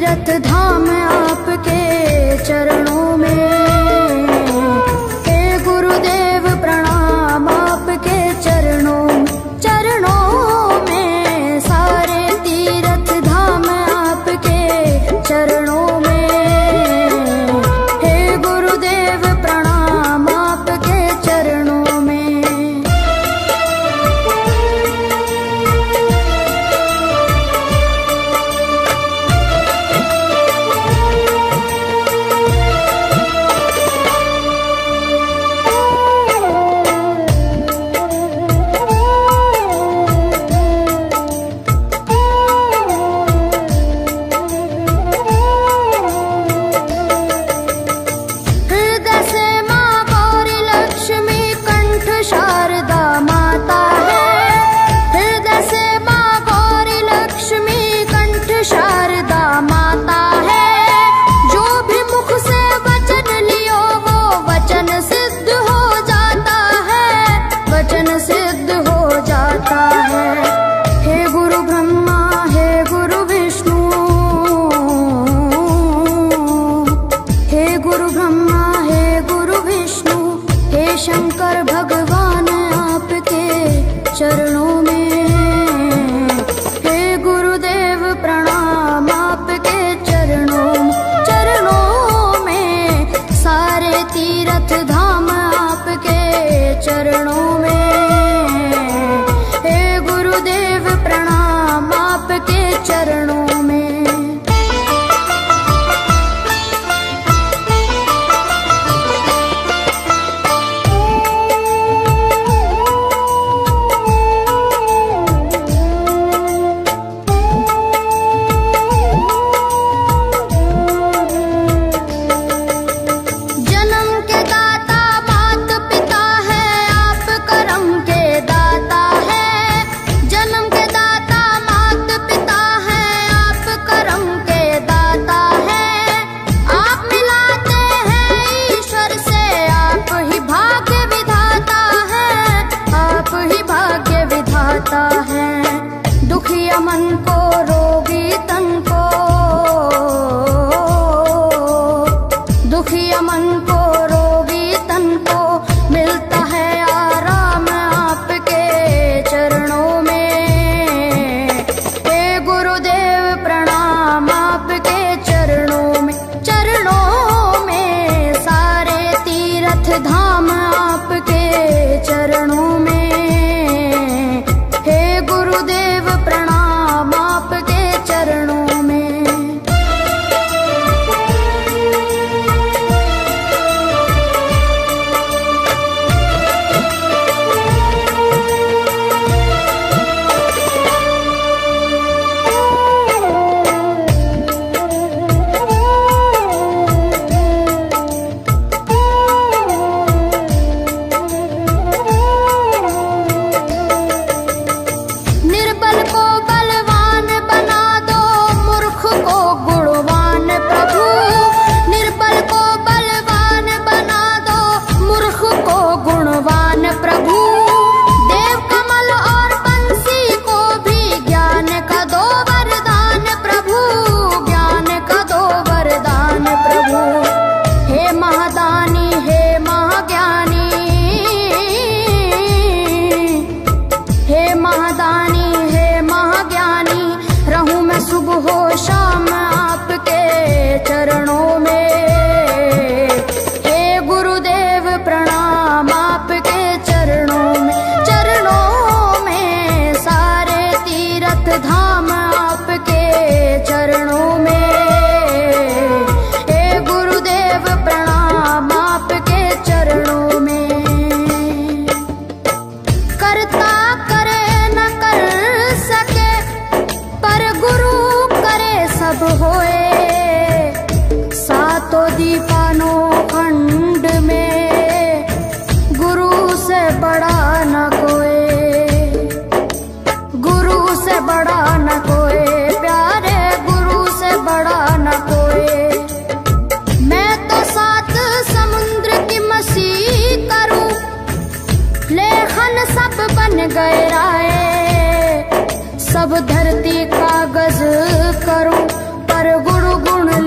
तीरथ धाम आपके चरणों में। हे गुरुदेव प्रणाम आपके चरणों में, सारे तीरथ धाम आपके चरणों में। हे गुरुदेव प्रणाम आपके चरणों में।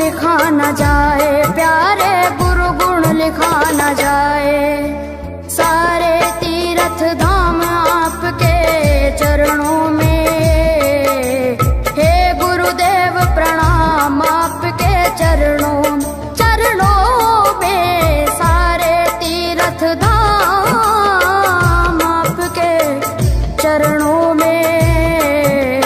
लिखा न जाए, प्यारे गुरु गुण लिखा न जाए। सारे तीर्थ धाम आपके चरणों में, हे गुरुदेव प्रणाम आपके चरणों में। सारे तीर्थ धाम आपके चरणों में,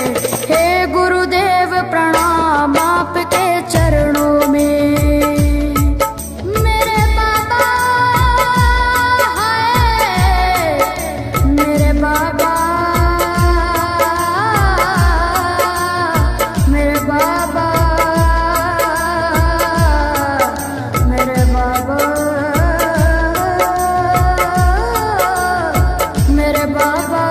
हे गुरुदेव प्रणाम आपके चरणों में। मेरे बाबा है, मेरे बाबा, मेरे बाबा, मेरे बाबा, मेरे बाबा।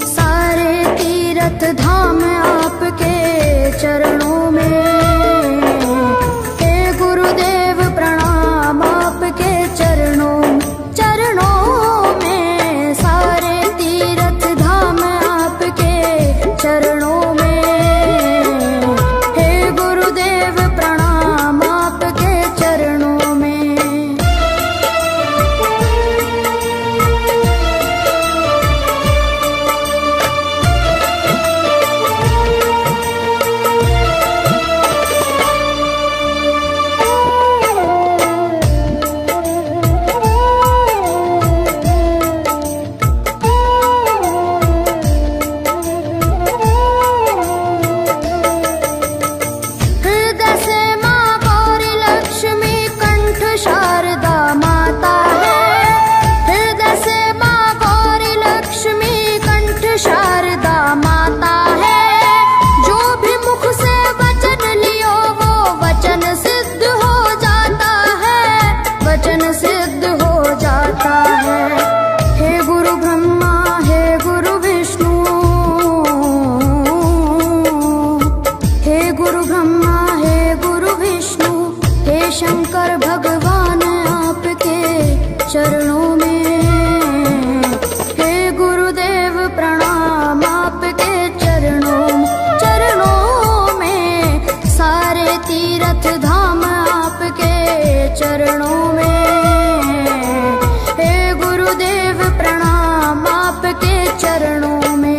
सारे तीर्थ धाम आपके चरणों में, हे गुरुदेव प्रणाम आपके चरणों में। सारे तीर्थ धाम आपके चरणों में, हे गुरुदेव प्रणाम आपके चरणों में। हृदय से माँ गौरी लक्ष्मी कंठ शारदा माता है। हृदय से माँ गौरी लक्ष्मी कंठ शारदा माता है। जो भी मुख से वचन लियो वो वचन सिद्ध हो जाता है, वचन सिद्ध हो जाता है। हे गुरु ब्रह्मा, हे गुरु विष्णु, हे गुरु ब्रह्मा, हे गुरु विष्णु, हे शंकर भगवान आपके चरणों में, हे गुरुदेव प्रणाम आपके चरणों में। सारे तीर्थ धाम आपके चरणों में, हे गुरुदेव प्रणाम आपके चरणों में।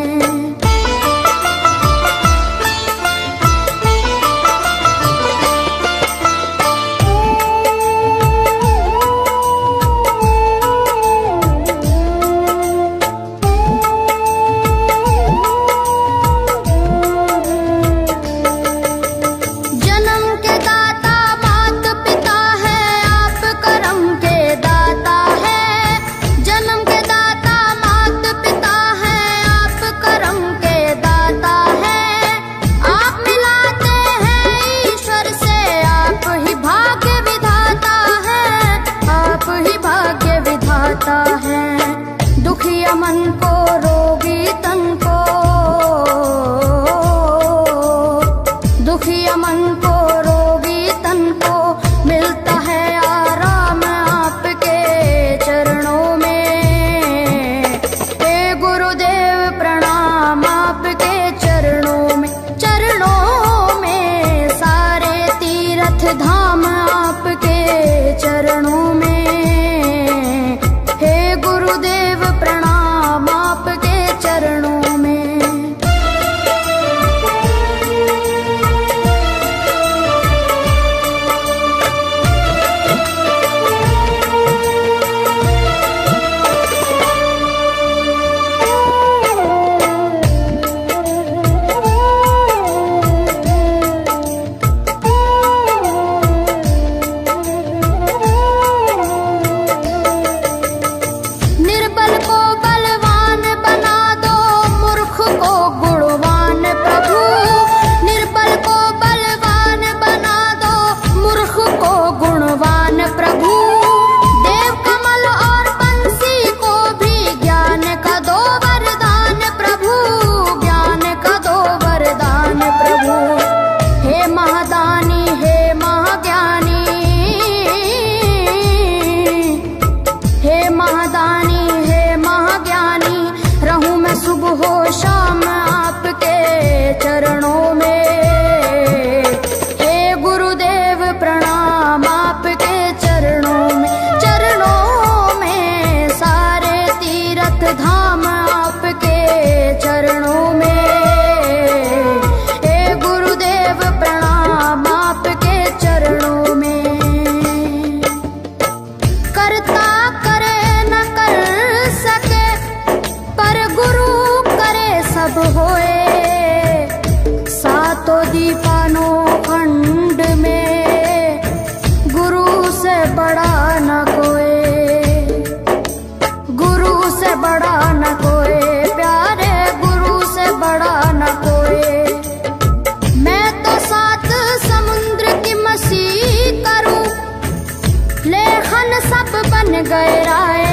बन गए राय।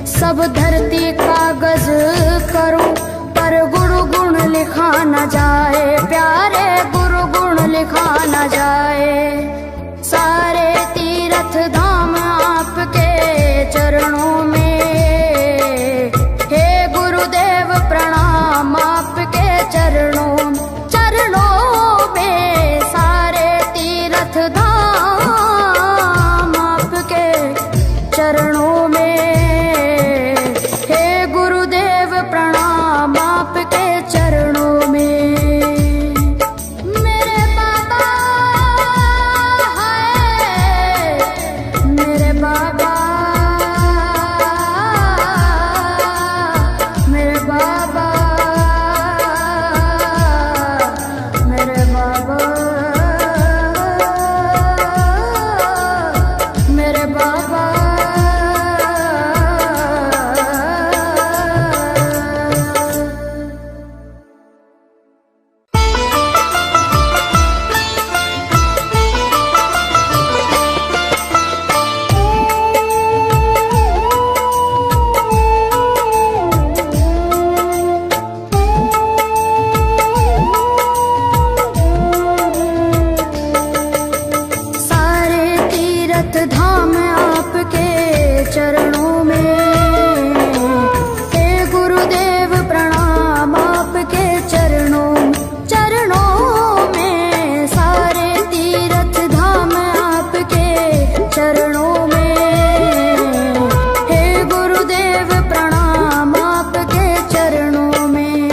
सब धरती कागज करूं पर गुरु गुण लिखा न जाए, प्यारे गुरु गुण लिखा न जाए। सारे तीर्थ धाम आपके चरणों में, हे गुरुदेव प्रणाम आपके चरणों में। सारे तीर्थ धाम आपके चरणों में, हे गुरुदेव प्रणाम आपके चरणों में। मेरे बाबा है, मेरे बाबा, मेरे बाबा, मेरे बाबा, मेरे बाबा। सारे तीर्थ धाम आपके चरणों में, हे गुरुदेव प्रणाम आपके चरणों में। सारे तीर्थ धाम आपके चरणों में, हे गुरुदेव प्रणाम आपके चरणों में।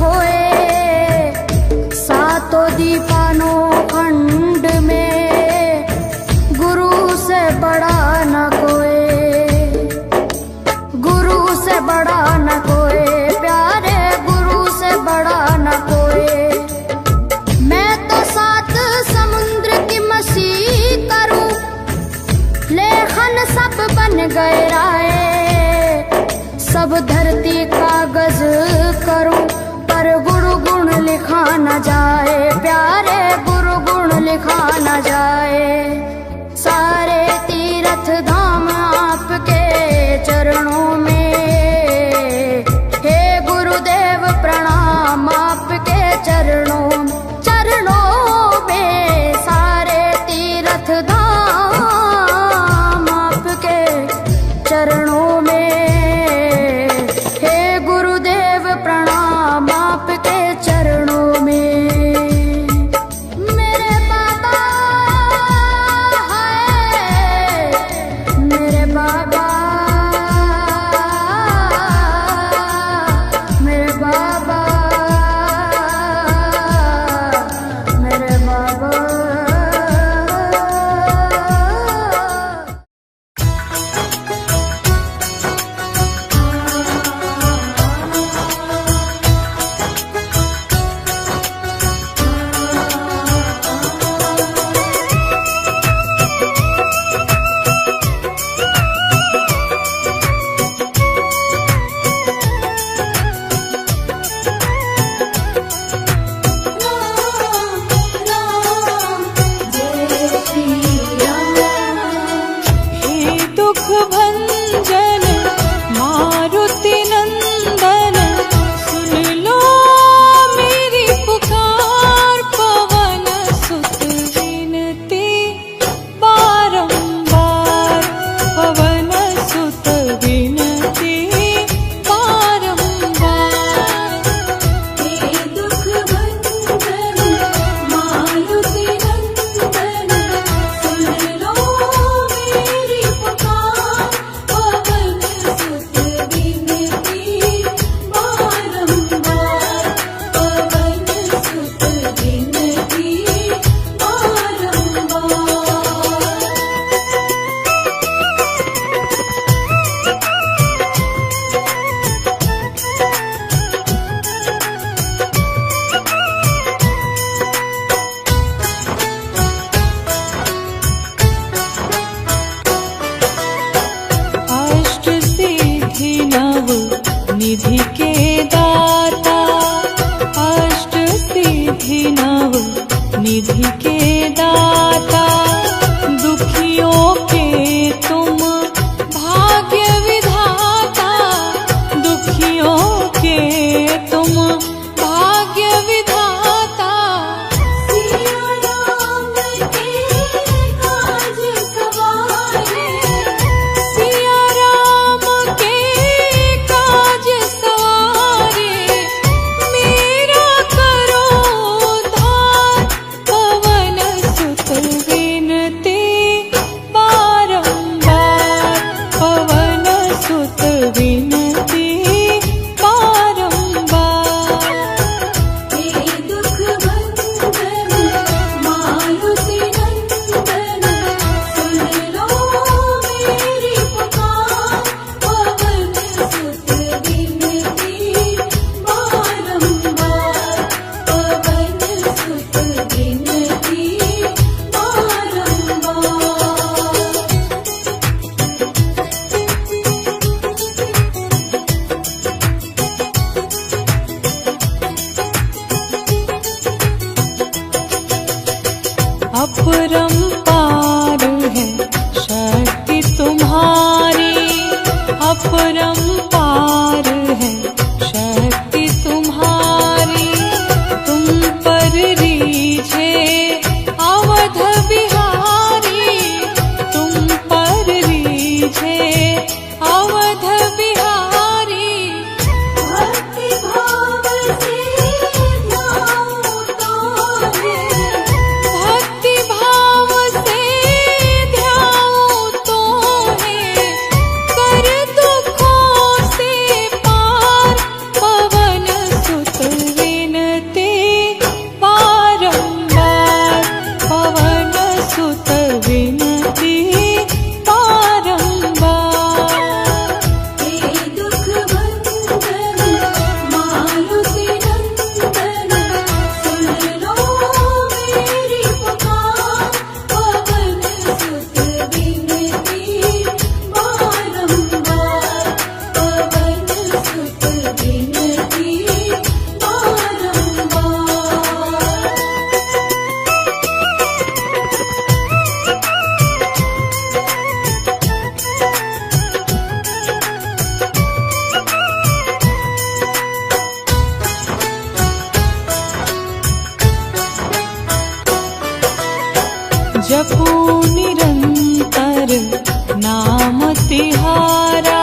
होए सातों दीपानों खंड में, गुरु से बड़ा न कोई, गुरु से बड़ा न कोई, प्यारे गुरु से बड़ा न कोई। मैं तो सात समुद्र की मछली करूं, लेखन सब बन गए राय, सब धरती कागज करूं, पर गुरु गुण लिखा न जाए, प्यारे गुरु गुण लिखा न जाए। सारे तीर्थ धाम आपके चरणों में, हे गुरुदेव प्रणाम आपके चरणों, चरणों में। सारे तीर्थ धाम आपके चरणों में, चरणों में। मेरे बाबा है, मेरे बाबा, मेरे बाबा, मेरे बाबा। निधि के दाता, अष्ट सिद्धि नव निधि के दाता, दुखियों के तुम भाग्य विधाता, दुखियों के तुम भाग्य विधाता। सिया राम के काज सवारे, सिया राम के काज सवारे, मेरा करो उद्धार, पवन सुत विनती बारंबार, पवन सुत विनती बारंबार। हे दुख भंजन मारुति नंदन, सुन लो मेरी पुकार, पवन सुत विनती बारंबार, पवन सुत विनती बारंबार। अपरंपार है शक्ति तुम्हारी, अपरंपार है शक्ति तुम्हारी, तुम पर रीझे अवध बिहारी, तुम पर रीझे अवध बिहारी। भक्ति भाव से ध्यान उतारे, भक्ति भाव जपू निरंतर नाम तिहारा।